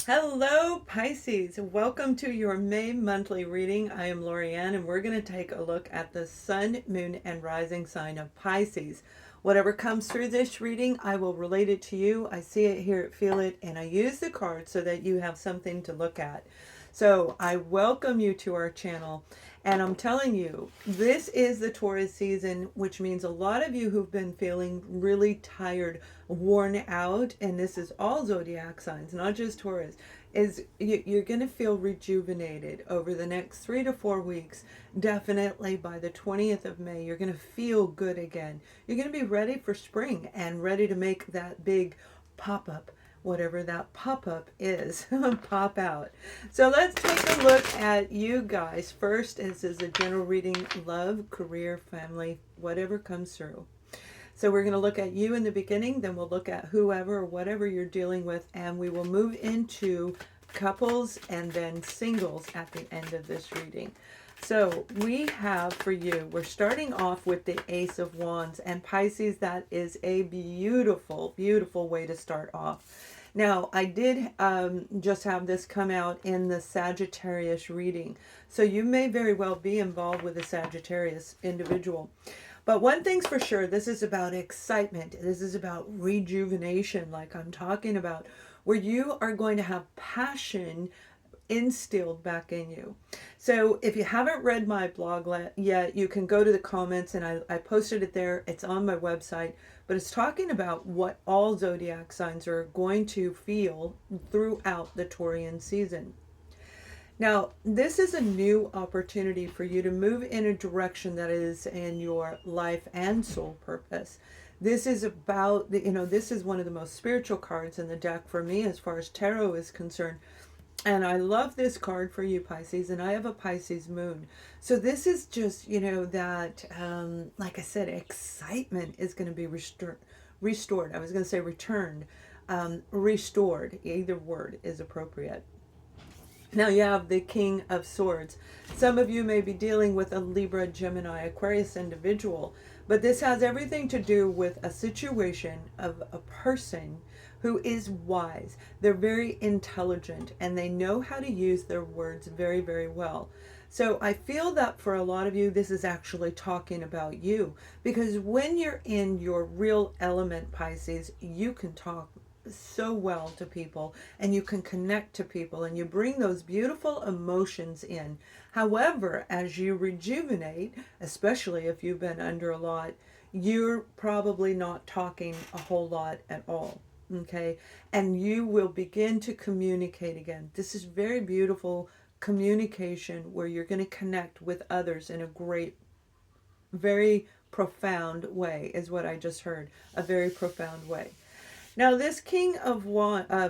Hello, Pisces. Welcome to your May monthly reading. I am Lorianne, and we're going to take a look at the sun, moon, and rising sign of Pisces. Whatever comes through this reading, I will relate it to you. I see it, hear it, feel it, and I use the cards so that you have something to look at. So I welcome you to our channel. And I'm telling you, this is the Taurus season, which means a lot of you who've been feeling really tired, worn out, and this is all zodiac signs, not just Taurus, is you're going to feel rejuvenated over the next 3 to 4 weeks. Definitely by the 20th of May, you're going to feel good again. You're going to be ready for spring and ready to make that big pop-up, whatever that pop-up is, pop out. So let's take a look at you guys. First, this is a general reading, love, career, family, whatever comes through. So we're going to look at you in the beginning, then we'll look at whoever or whatever you're dealing with, and we will move into couples and then singles at the end of this reading. So we have for you, we're starting off with the Ace of Wands, and Pisces, that is a beautiful, beautiful way to start off. Now, I did just have this come out in the Sagittarius reading. So you may very well be involved with a Sagittarius individual. But one thing's for sure, this is about excitement. This is about rejuvenation, like I'm talking about, where you are going to have passion instilled back in you. So if you haven't read my blog yet, you can go to the comments, and I posted it there. It's on my website, but it's talking about what all zodiac signs are going to feel throughout the Taurian season. Now, this is a new opportunity for you to move in a direction that is in your life and soul purpose. This is about, this is one of the most spiritual cards in the deck for me as far as tarot is concerned. And I love this card for you, Pisces, and I have a Pisces moon. So this is just, that, like I said, excitement is going to be restored. I was going to say returned. Restored. Either word is appropriate. Now you have the King of Swords. Some of you may be dealing with a Libra, Gemini, Aquarius individual, but this has everything to do with a situation of a person who is wise. They're very intelligent and they know how to use their words very, very well. So I feel that for a lot of you, this is actually talking about you, because when you're in your real element, Pisces, you can talk so well to people and you can connect to people and you bring those beautiful emotions in. However, as you rejuvenate, especially if you've been under a lot, you're probably not talking a whole lot at all. Okay, and you will begin to communicate again. This is very beautiful communication where you're going to connect with others in a great, very profound way, is what I just heard. A very profound way. Now, this King of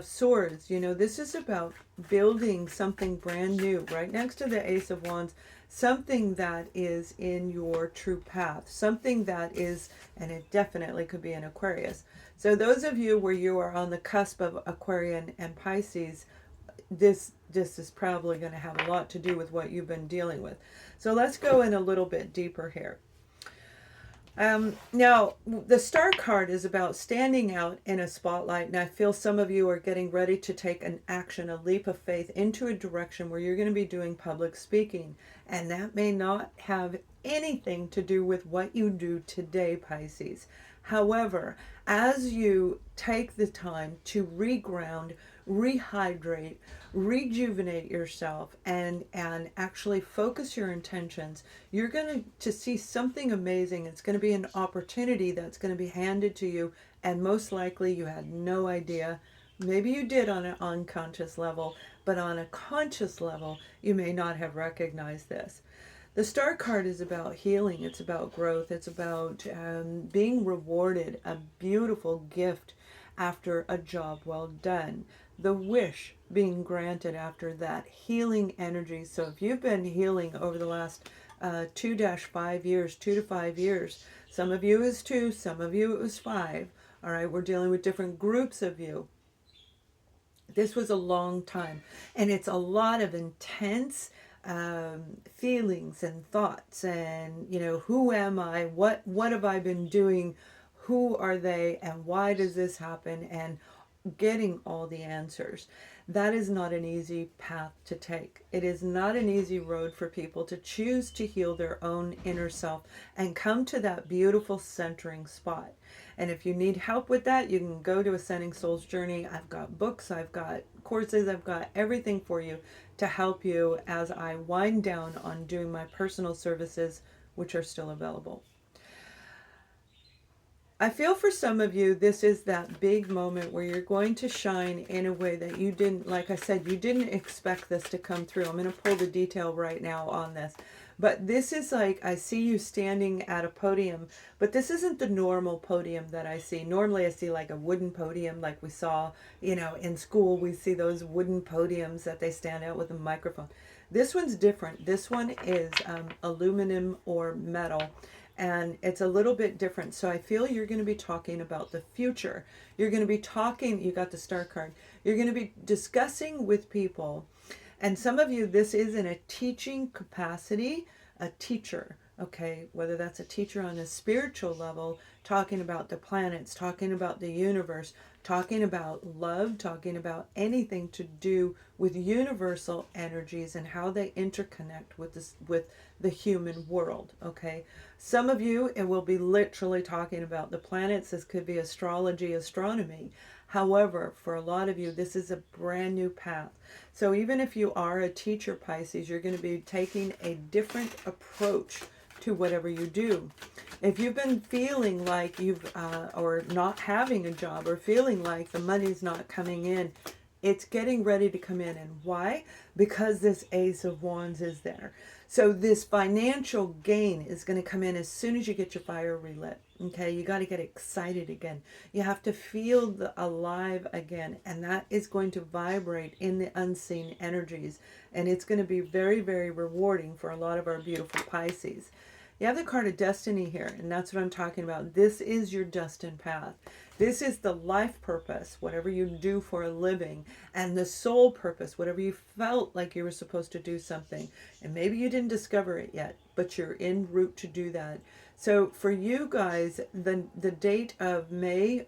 Swords, this is about building something brand new, right next to the Ace of Wands, something that is in your true path, something that is, and it definitely could be an Aquarius. So those of you where you are on the cusp of Aquarian and Pisces, this is probably going to have a lot to do with what you've been dealing with. So let's go in a little bit deeper here. Now, the Star card is about standing out in a spotlight, and I feel some of you are getting ready to take an action, a leap of faith into a direction where you're going to be doing public speaking, and that may not have anything to do with what you do today, Pisces. However, as you take the time to reground, rehydrate, rejuvenate yourself, and actually focus your intentions, you're going to see something amazing. It's going to be an opportunity that's going to be handed to you, and most likely you had no idea. Maybe you did on an unconscious level, but on a conscious level, you may not have recognized this. The Star card is about healing. It's about growth. It's about being rewarded, a beautiful gift after a job well done. The wish being granted after that healing energy. So if you've been healing over the last 2-5 years, 2 to 5 years, some of you is 2, some of you it was 5. All right, we're dealing with different groups of you. This was a long time, and it's a lot of intense feelings and thoughts, and who am I, what have I been doing, who are they, and why does this happen, and getting all the answers. That is not an easy path to take. It is not an easy road for people to choose to heal their own inner self and come to that beautiful centering spot. And if you need help with that, you can go to Ascending Souls Journey. I've got books, I've got courses, I've got everything for you to help you as I wind down on doing my personal services, which are still available. I feel for some of you, this is that big moment where you're going to shine in a way that you didn't, like I said, you didn't expect this to come through. I'm going to pull the detail right now on this. But this is like, I see you standing at a podium, but this isn't the normal podium that I see. Normally I see like a wooden podium like we saw, you know, in school. We see those wooden podiums that they stand out with a microphone. This one's different. This one is aluminum or metal. And it's a little bit different. So I feel you're going to be talking about the future. You're going to be talking, you got the star card. You're going to be discussing with people. And some of you, this is in a teaching capacity, a teacher, okay? Whether that's a teacher on a spiritual level, talking about the planets, talking about the universe, talking about love, talking about anything to do with universal energies and how they interconnect with this, with the human world, okay? Some of you, it will be literally talking about the planets. This could be astrology, astronomy. However, for a lot of you, this is a brand new path. So even if you are a teacher, Pisces, you're going to be taking a different approach to whatever you do. If you've been feeling like you've, or not having a job, or feeling like the money's not coming in, it's getting ready to come in. And why? Because this Ace of Wands is there. So this financial gain is going to come in as soon as you get your fire relit. Okay, you got to get excited again. You have to feel the alive again. And that is going to vibrate in the unseen energies. And it's going to be very, very rewarding for a lot of our beautiful Pisces. You have the card of destiny here, and that's what I'm talking about. This is your destined path. This is the life purpose, whatever you do for a living, and the soul purpose, whatever you felt like you were supposed to do something. And maybe you didn't discover it yet, but you're en route to do that. So for you guys, the date of May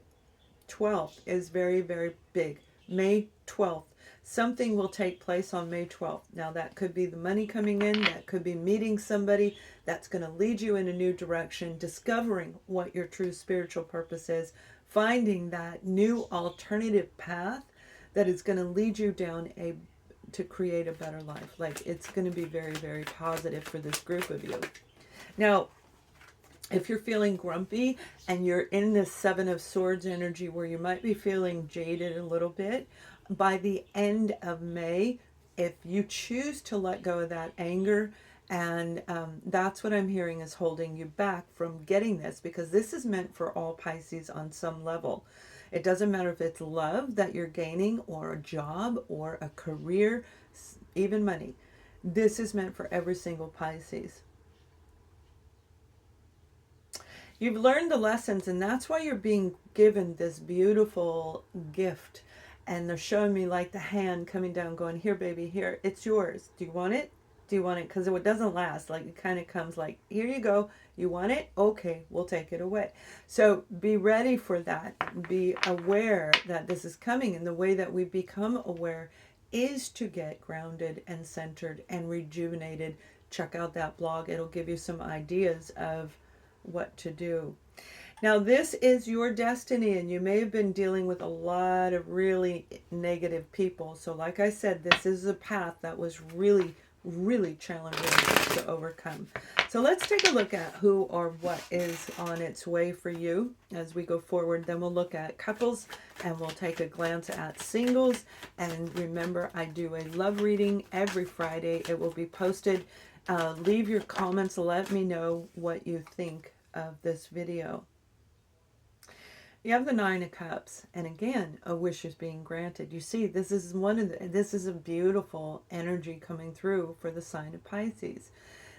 12th is very, very big. May 12th. Something will take place on May 12th. Now that could be the money coming in, that could be meeting somebody that's going to lead you in a new direction, discovering what your true spiritual purpose is, finding that new alternative path that is going to lead you down to create a better life. Like, it's going to be very, very positive for this group of you. Now, if you're feeling grumpy and you're in this Seven of Swords energy where you might be feeling jaded a little bit, by the end of May, if you choose to let go of that anger, and that's what I'm hearing is holding you back from getting this, because this is meant for all Pisces on some level. It doesn't matter if it's love that you're gaining, or a job, or a career, even money. This is meant for every single Pisces. You've learned the lessons, and that's why you're being given this beautiful gift. And they're showing me like the hand coming down going, here, baby, here, it's yours. Do you want it? Do you want it? Because it doesn't last. Like, it kind of comes like, here you go. You want it? Okay, we'll take it away. So be ready for that. Be aware that this is coming. And the way that we become aware is to get grounded and centered and rejuvenated. Check out that blog. It'll give you some ideas of what to do. Now, this is your destiny, and you may have been dealing with a lot of really negative people. So like I said, this is a path that was really, really challenging to overcome. So let's take a look at who or what is on its way for you as we go forward. Then we'll look at couples, and we'll take a glance at singles. And remember, I do a love reading every Friday. It will be posted. Leave your comments. Let me know what you think of this video. You have the Nine of Cups, and again, a wish is being granted. You see, this is this is a beautiful energy coming through for the sign of Pisces.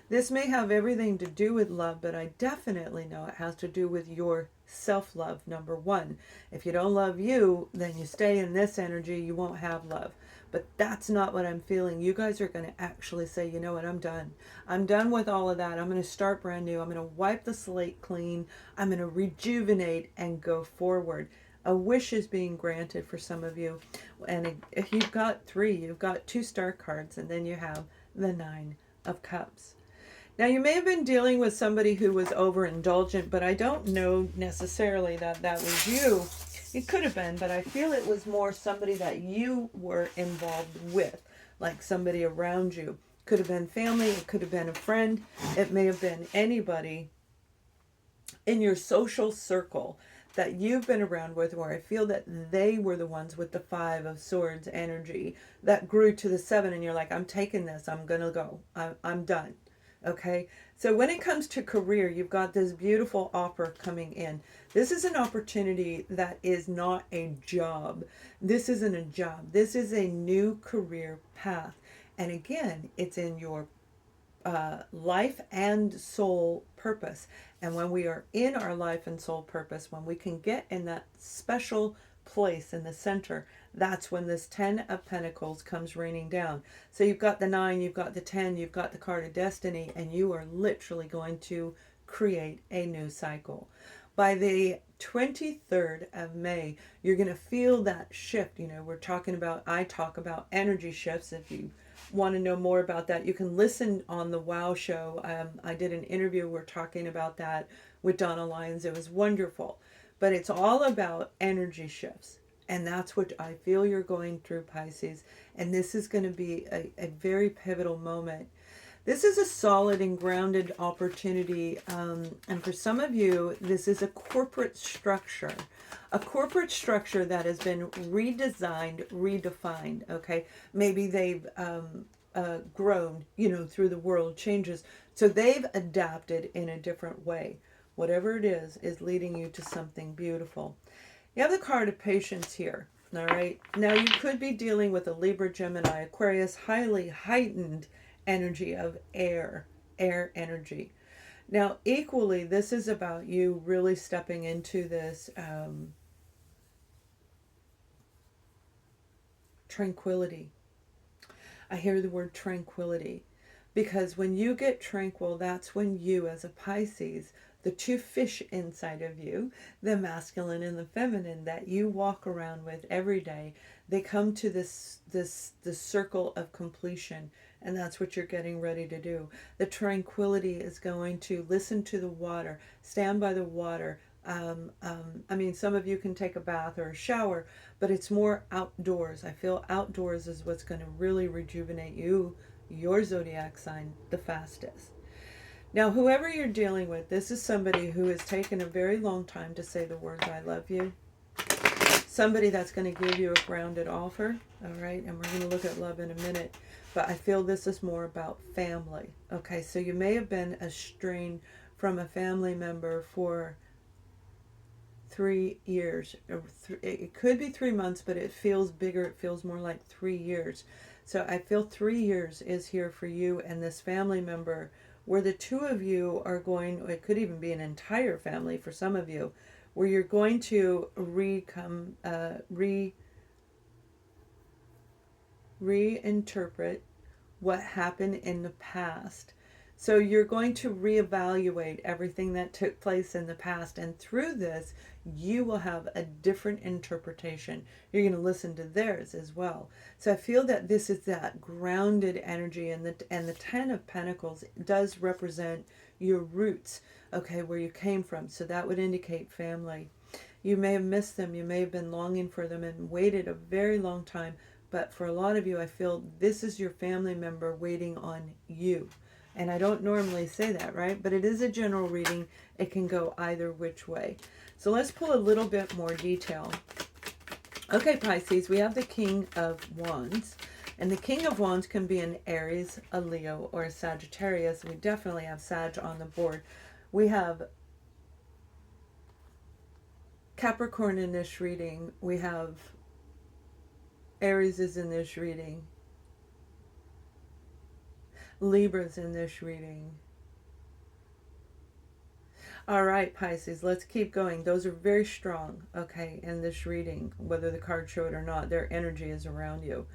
This may have everything to do with love, but I definitely know it has to do with your self-love, number one. If you don't love you, then you stay in this energy, you won't have love. But that's not what I'm feeling. You guys are going to actually say, you know what, I'm done. I'm done with all of that. I'm going to start brand new. I'm going to wipe the slate clean. I'm going to rejuvenate and go forward. A wish is being granted for some of you. And if you've got three, you've got two star cards, and then you have the Nine of Cups. Now, you may have been dealing with somebody who was overindulgent, but I don't know necessarily that that was you. It could have been, but I feel it was more somebody that you were involved with, like somebody around you. Could have been family, it could have been a friend, it may have been anybody in your social circle that you've been around with, where I feel that they were the ones with the Five of Swords energy that grew to the Seven, and you're like, I'm taking this, I'm gonna go, I'm done. Okay, so when it comes to career, you've got this beautiful offer coming in. This is an opportunity that is not a job. This isn't a job. This is a new career path. And again, it's in your life and soul purpose. And when we are in our life and soul purpose, when we can get in that special place in the center, that's when this Ten of Pentacles comes raining down. So you've got the 9, you've got the 10, you've got the card of destiny, and you are literally going to create a new cycle. By the 23rd of May, you're going to feel that shift. You know, I talk about energy shifts. If you want to know more about that, you can listen on the WOW show. I did an interview, we're talking about that with Donna Lyons. It was wonderful. But it's all about energy shifts. And that's what I feel you're going through, Pisces. And this is going to be a very pivotal moment. This is a solid and grounded opportunity. And for some of you, this is a corporate structure. A corporate structure that has been redesigned, redefined, okay? Maybe they've grown, you know, through the world changes. So they've adapted in a different way. Whatever it is leading you to something beautiful. You have the card of patience here, all right? Now, you could be dealing with a Libra, Gemini, Aquarius, highly heightened energy of air energy. Now, equally, this is about you really stepping into this tranquility. I hear the word tranquility, because when you get tranquil, that's when you, as a Pisces, the two fish inside of you, the masculine and the feminine that you walk around with every day, they come to this circle of completion, and that's what you're getting ready to do. The tranquility is going to listen to the water, stand by the water. I mean, some of you can take a bath or a shower, but it's more outdoors. I feel outdoors is what's going to really rejuvenate you, your zodiac sign, the fastest. Now, whoever you're dealing with, this is somebody who has taken a very long time to say the words, I love you. Somebody that's going to give you a grounded offer, all right? And we're going to look at love in a minute. But I feel this is more about family, okay? So you may have been estranged from a family member for 3 years. It could be 3 months, but it feels bigger. It feels more like 3 years. So I feel 3 years is here for you and this family member, where the two of you are going, it could even be an entire family for some of you, where you're going to reinterpret what happened in the past. So you're going to reevaluate everything that took place in the past, and through this, you will have a different interpretation. You're going to listen to theirs as well. So I feel that this is that grounded energy, and the Ten of Pentacles does represent your roots, okay, where you came from. So that would indicate family. You may have missed them. You may have been longing for them and waited a very long time. But for a lot of you, I feel this is your family member waiting on you. And I don't normally say that, right? But it is a general reading. It can go either which way. So let's pull a little bit more detail. Okay, Pisces, we have the King of Wands. And the King of Wands can be an Aries, a Leo, or a Sagittarius. We definitely have Sag on the board. We have Capricorn in this reading. We have Aries is in this reading. Libra's in this reading. All right, Pisces, let's keep going. Those are very strong, okay, in this reading, whether the card showed or not. Their energy is around you.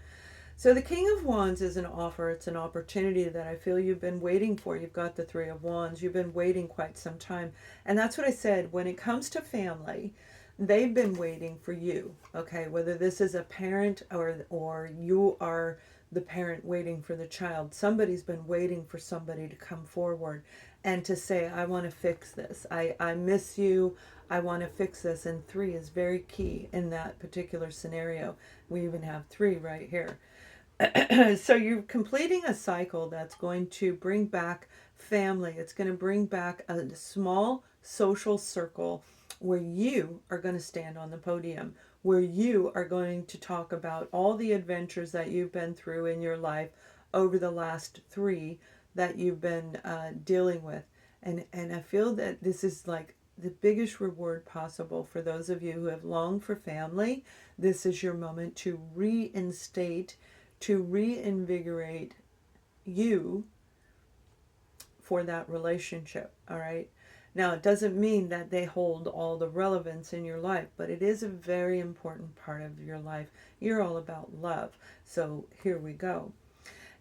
So the King of Wands is an offer. It's an opportunity that I feel you've been waiting for. You've got the Three of Wands. You've been waiting quite some time. And that's what I said. When it comes to family, they've been waiting for you, okay? Whether this is a parent or you are the parent waiting for the child, somebody's been waiting for somebody to come forward and to say, I want to fix this. I miss you. I want to fix this. And 3 is very key in that particular scenario. We even have 3 right here. So you're completing a cycle that's going to bring back family. It's going to bring back a small social circle where you are going to stand on the podium, where you are going to talk about all the adventures that you've been through in your life over the last 3 that you've been dealing with. And I feel that this is like the biggest reward possible for those of you who have longed for family. This is your moment to reinstate, to reinvigorate you for that relationship, all right? Now, it doesn't mean that they hold all the relevance in your life, but it is a very important part of your life. You're all about love. So here we go.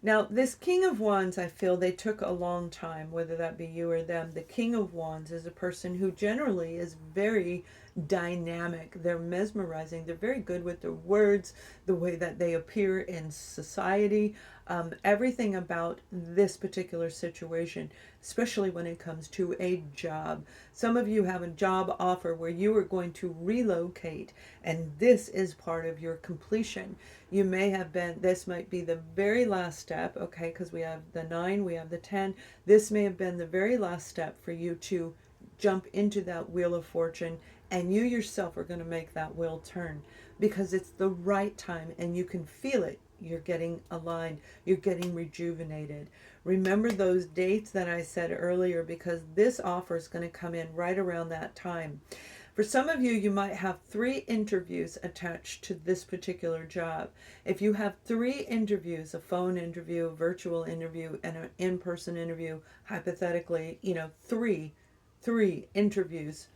Now, this King of Wands, I feel they took a long time, whether that be you or them. The King of Wands is a person who generally is very dynamic. They're mesmerizing. They're very good with their words, the way that they appear in society, everything about this particular situation, especially when it comes to a job. Some of you have a job offer where you are going to relocate, and this is part of your completion. You may have been, this might be the very last step, okay, because we have the 9, we have the 10. This may have been the very last step for you to jump into that wheel of fortune, and you yourself are going to make that wheel turn because it's the right time and you can feel it. You're getting aligned. You're getting rejuvenated. Remember those dates that I said earlier, because this offer is going to come in right around that time. For some of you, you might have 3 interviews attached to this particular job. If you have 3 interviews, a phone interview, a virtual interview, and an in-person interview, hypothetically, 3 interviews,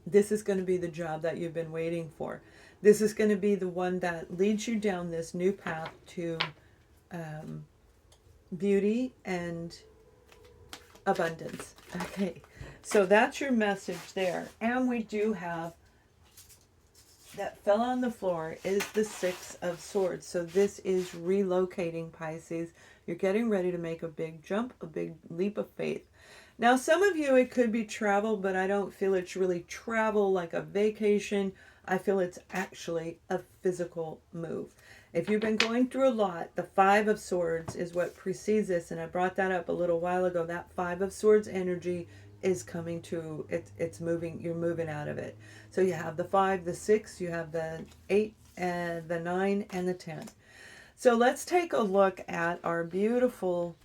this is going to be the job that you've been waiting for. This is going to be the one that leads you down this new path to beauty and abundance. Okay, so that's your message there. And we do have, that fell on the floor is the 6 of Swords. So this is relocating, Pisces. You're getting ready to make a big jump, a big leap of faith. Now, some of you, it could be travel, but I don't feel it's really travel like a vacation. I feel it's actually a physical move. If you've been going through a lot, the 5 of Swords is what precedes this, and I brought that up a little while ago. That 5 of Swords energy is coming to, it's moving, you're moving out of it. So you have the 5, the 6, you have the 8, and the 9, and the 10. So let's take a look at our beautiful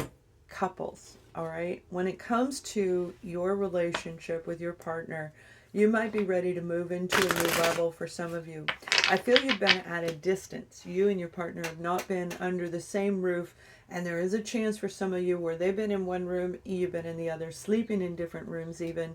couples. All right, when it comes to your relationship with your partner, you might be ready to move into a new level for some of you. I feel you've been at a distance. You and your partner have not been under the same roof, and there is a chance for some of you where they've been in one room, you've been in the other, sleeping in different rooms even,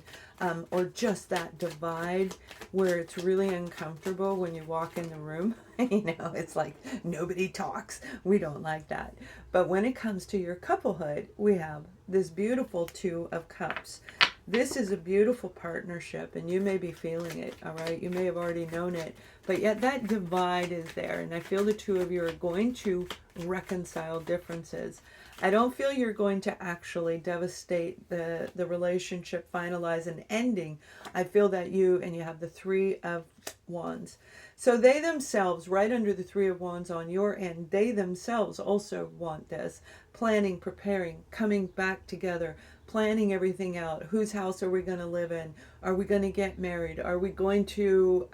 or just that divide where it's really uncomfortable when you walk in the room. It's like nobody talks. We don't like that. But when it comes to your couplehood, we have this beautiful 2 of Cups. This is a beautiful partnership, and you may be feeling it, all right? You may have already known it, but yet that divide is there, and I feel the 2 of you are going to reconcile differences. I don't feel you're going to actually devastate the relationship, finalize an ending. I feel that you have the 3 of Wands. So they themselves, right under the 3 of Wands on your end, they themselves also want this. Planning, preparing, coming back together, planning everything out. Whose house are we going to live in? Are we going to get married? Are we going to,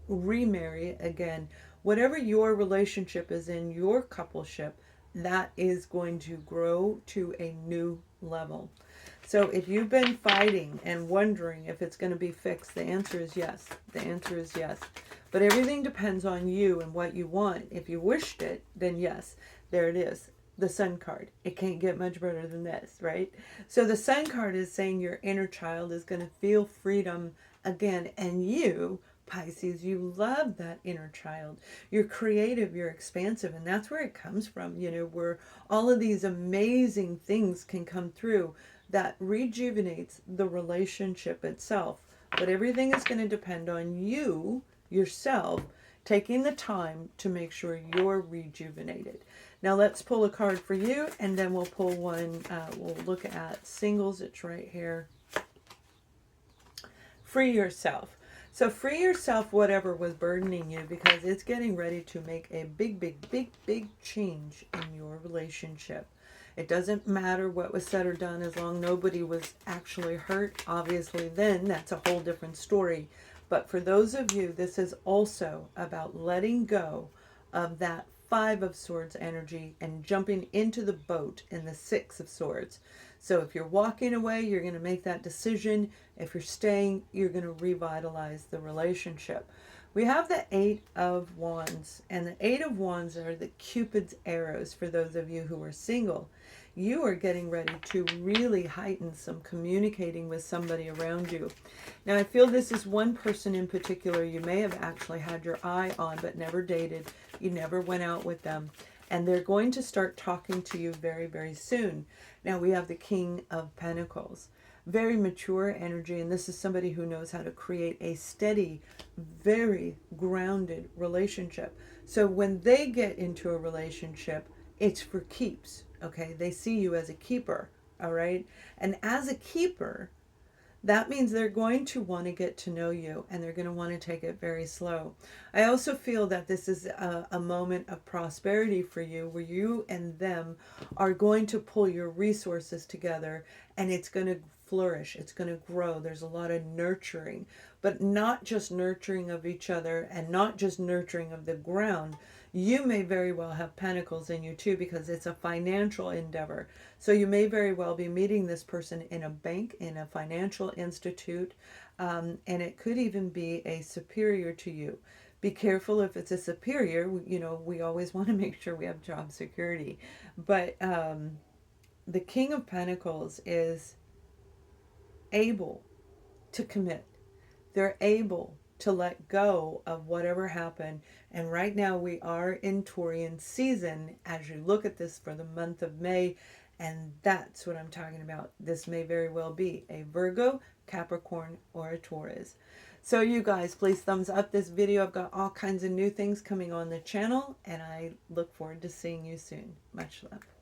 remarry again? Whatever your relationship is in, your coupleship, that is going to grow to a new level. So if you've been fighting and wondering if it's going to be fixed, the answer is yes. The answer is yes. But everything depends on you and what you want. If you wished it, then yes, there it is. The Sun card. It can't get much better than this, right? So the Sun card is saying your inner child is going to feel freedom again. And you, Pisces, you love that inner child. You're creative, you're expansive, and that's where it comes from, where all of these amazing things can come through that rejuvenates the relationship itself. But everything is going to depend on you, yourself, taking the time to make sure you're rejuvenated. Now let's pull a card for you, and then we'll pull one. We'll look at singles. It's right here. Free yourself. So free yourself whatever was burdening you, because it's getting ready to make a big, big, big, big change in your relationship. It doesn't matter what was said or done as long as nobody was actually hurt. Obviously, then that's a whole different story. But for those of you, this is also about letting go of that Five of Swords energy and jumping into the boat in the Six of Swords. So if you're walking away, you're going to make that decision. If you're staying, you're going to revitalize the relationship. We have the Eight of Wands, and the Eight of Wands are the Cupid's arrows for those of you who are single. You are getting ready to really heighten some communicating with somebody around you. Now, I feel this is one person in particular you may have actually had your eye on but never dated. You never went out with them. And they're going to start talking to you very, very soon. Now, we have the King of Pentacles. Very mature energy, and this is somebody who knows how to create a steady, very grounded relationship. So when they get into a relationship, it's for keeps, okay? They see you as a keeper, all right? And as a keeper, that means they're going to want to get to know you, and they're going to want to take it very slow. I also feel that this is a moment of prosperity for you, where you and them are going to pull your resources together, and it's going to flourish. It's going to grow. There's a lot of nurturing, but not just nurturing of each other and not just nurturing of the ground. You may very well have pentacles in you too, because it's a financial endeavor. So you may very well be meeting this person in a bank, in a financial institute, and it could even be a superior to you. Be careful if it's a superior. You know, we always want to make sure we have job security. But the King of Pentacles is able to commit. They're able to let go of whatever happened. And right now we are in Taurian season as you look at this for the month of May. And that's what I'm talking about. This may very well be a Virgo, Capricorn, or a Taurus. So you guys, please thumbs up this video. I've got all kinds of new things coming on the channel, and I look forward to seeing you soon. Much love.